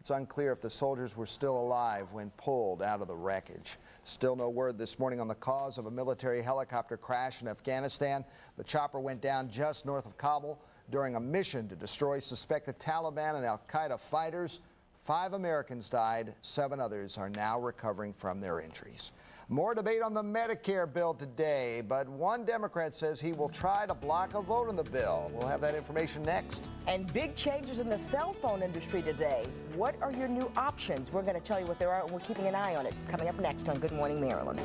It's unclear if the soldiers were still alive when pulled out of the wreckage. Still no word this morning on the cause of a military helicopter crash in Afghanistan. The chopper went down just north of Kabul during a mission to destroy suspected Taliban and al-Qaeda fighters. 5 Americans died. 7 others are now recovering from their injuries. More debate on the Medicare bill today, but one Democrat says he will try to block a vote on the bill. We'll have that information next. And big changes in the cell phone industry today. What are your new options? We're going to tell you what there are, and we're keeping an eye on it. Coming up next on Good Morning Maryland.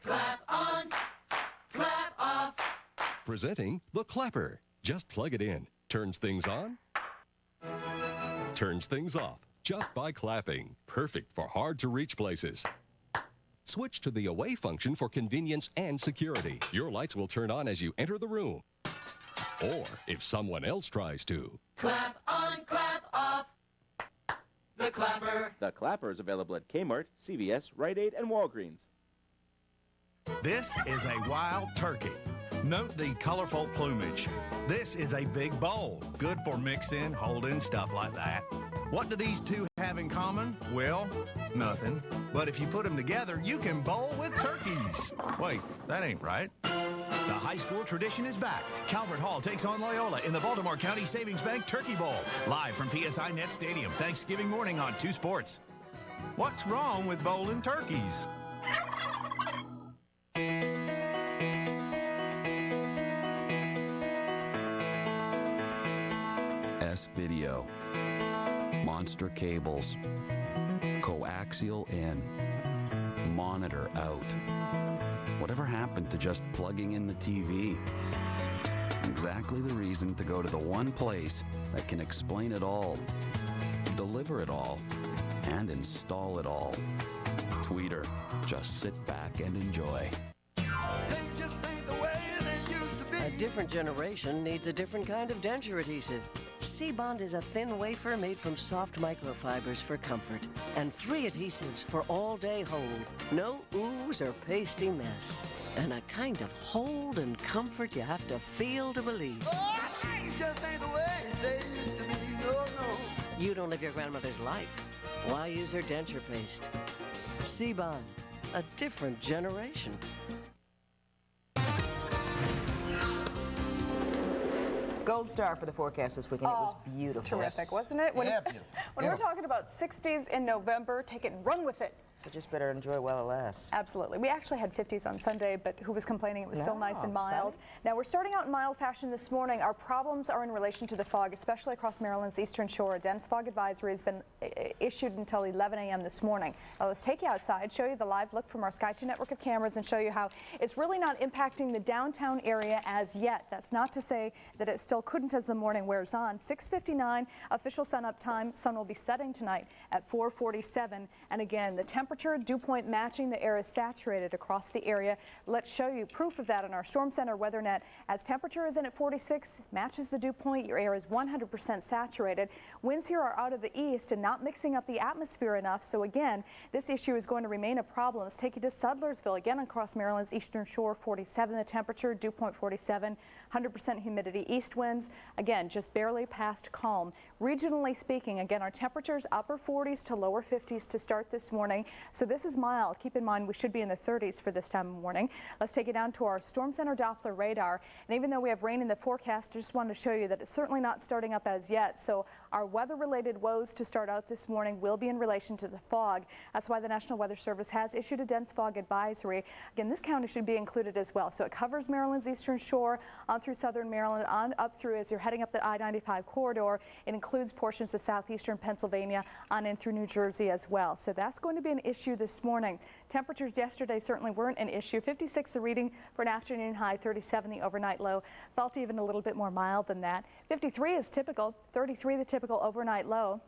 Clap on, clap off. Presenting the Clapper. Just plug it in. Turns things on, turns things off. Just by clapping. Perfect for hard-to-reach places. Switch to the away function for convenience and security. Your lights will turn on as you enter the room. Or if someone else tries to. Clap on, clap off. The Clapper. The Clapper is available at Kmart, CVS, Rite Aid, and Walgreens. This is a wild turkey. Note the colorful plumage. This is a big bowl, good for mixing, holding, stuff like that. What do these two have in common? Well, nothing. But if you put them together, you can bowl with turkeys. Wait, that ain't right. The high school tradition is back. Calvert Hall takes on Loyola in the Baltimore County Savings Bank Turkey Bowl. Live from PSI Net Stadium, Thanksgiving morning on 2 Sports. What's wrong with bowling turkeys? S-Video, Monster cables, coaxial in, monitor out. Whatever happened to just plugging in the TV? Exactly the reason to go to the one place that can explain it all, deliver it all, and install it all. Tweeter. Just sit back and enjoy. A different generation needs a different kind of denture adhesive. C-Bond is a thin wafer made from soft microfibers for comfort, and 3 adhesives for all-day hold. No ooze or pasty mess, and a kind of hold and comfort you have to feel to believe. Oh, things just ain't the way they used to be. No, no. You don't live your grandmother's life. Why use her denture paste? C-Bond, a different generation. Gold star for the forecast this weekend. It was beautiful. Terrific, wasn't it? When, beautiful. When we're talking about 60s in November, take it and run with it. So just better enjoy while it lasts. Absolutely. We actually had 50s on Sunday, but who was complaining it was still nice and mild. Now, we're starting out in mild fashion this morning. Our problems are in relation to the fog, especially across Maryland's eastern shore. A dense fog advisory has been issued until 11 a.m. this morning. Now, let's take you outside, show you the live look from our Sky 2 network of cameras, and show you how it's really not impacting the downtown area as yet. That's not to say that it still couldn't as the morning wears on. 6:59 official sunup time. Sun will be setting tonight at 4:47. And again, the temperature, dew point matching, the air is saturated across the area. Let's show you proof of that on our Storm Center weather net. As temperature is in at 46, matches the dew point. Your air is 100% saturated. Winds here are out of the east and not mixing up the atmosphere enough. So again, this issue is going to remain a problem. Let's take you to Sudlersville again across Maryland's eastern shore. 47 the temperature, dew point 47. 100% humidity, east winds, again, just barely past calm. Regionally speaking, again, our temperatures upper 40s to lower 50s to start this morning. So this is mild. Keep in mind, we should be in the 30s for this time of morning. Let's take it down to our Storm Center Doppler radar. And even though we have rain in the forecast, I just wanted to show you that it's certainly not starting up as yet. So our weather-related woes to start out this morning will be in relation to the fog. That's why the National Weather Service has issued a dense fog advisory. Again, this county should be included as well. So it covers Maryland's eastern shore, on through southern Maryland, on up through as you're heading up the I-95 corridor. It includes portions of southeastern Pennsylvania, on in through New Jersey as well. So that's going to be an issue this morning. Temperatures yesterday certainly weren't an issue. 56 the reading for an afternoon high, 37 the overnight low. Felt even a little bit more mild than that. 53 is typical, 33 the typical overnight low.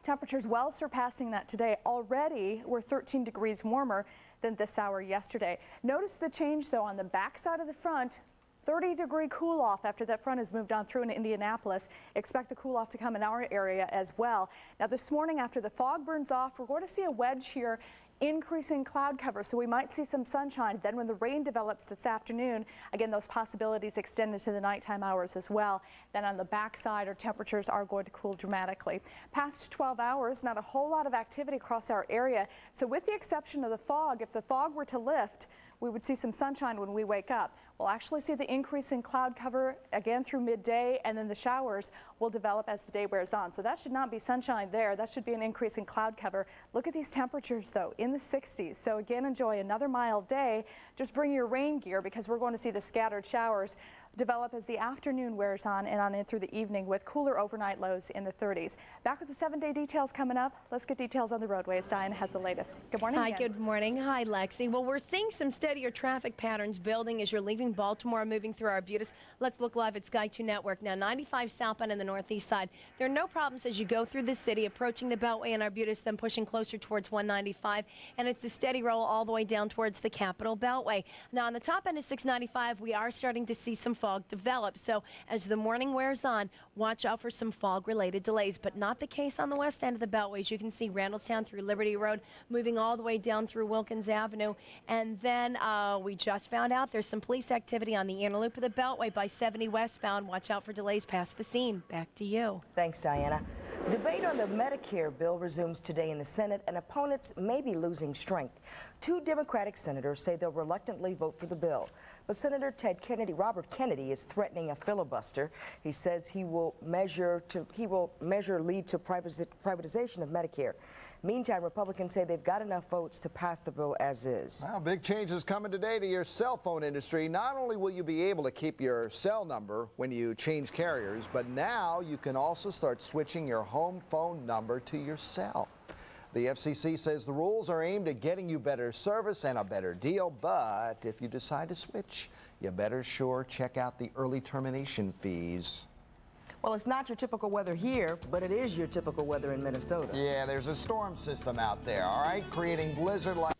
Temperatures well surpassing that today. Already we're 13 degrees warmer than this hour yesterday. Notice the change though on the back side of the front. 30-degree cool-off after that front has moved on through in Indianapolis. Expect the cool-off to come in our area as well. Now this morning after the fog burns off, we're going to see a wedge here increasing cloud cover, so we might see some sunshine. Then when the rain develops this afternoon, again, those possibilities extend into the nighttime hours as well. Then on the backside, our temperatures are going to cool dramatically. Past 12 hours, not a whole lot of activity across our area. So with the exception of the fog, if the fog were to lift, we would see some sunshine when we wake up. We'll actually see the increase in cloud cover again through midday, and then the showers will develop as the day wears on. So that should not be sunshine there. That should be an increase in cloud cover. Look at these temperatures, though, in the 60s. So again, enjoy another mild day. Just bring your rain gear because we're going to see the scattered showers develop as the afternoon wears on and on in through the evening with cooler overnight lows in the 30s. Back with the 7-day details coming up. Let's get details on the roadways. Diana has the latest. Good morning. Hi, again. good morning. Hi, Lexi. Well, we're seeing some steadier traffic patterns building as you're leaving Baltimore, moving through Arbutus. Let's look live at Sky 2 Network. Now, 95 southbound in the northeast side. There are no problems as you go through the city, approaching the Beltway and Arbutus, then pushing closer towards 195. And it's a steady roll all the way down towards the Capitol Beltway. Now, on the top end of 695, we are starting to see some fog develop. So as the morning wears on, watch out for some fog-related delays, but not the case on the west end of the Beltway. As you can see, Randallstown through Liberty Road, moving all the way down through Wilkins Avenue. And then we just found out there's some police activity on the inner loop of the Beltway by 70 westbound. Watch out for delays past the scene. Back to you. Thanks, Diana. Debate on the Medicare bill resumes today in the Senate, and opponents may be losing strength. 2 Democratic senators say they'll reluctantly vote for the bill. But Senator Robert Kennedy, is threatening a filibuster. He says he will measure lead to privatization of Medicare. Meantime, Republicans say they've got enough votes to pass the bill as is. Well, big changes coming today to your cell phone industry. Not only will you be able to keep your cell number when you change carriers, but now you can also start switching your home phone number to your cell. The FCC says the rules are aimed at getting you better service and a better deal, but if you decide to switch, you better sure check out the early termination fees. Well, it's not your typical weather here, but it is your typical weather in Minnesota. Yeah, there's a storm system out there, all right, creating blizzard-like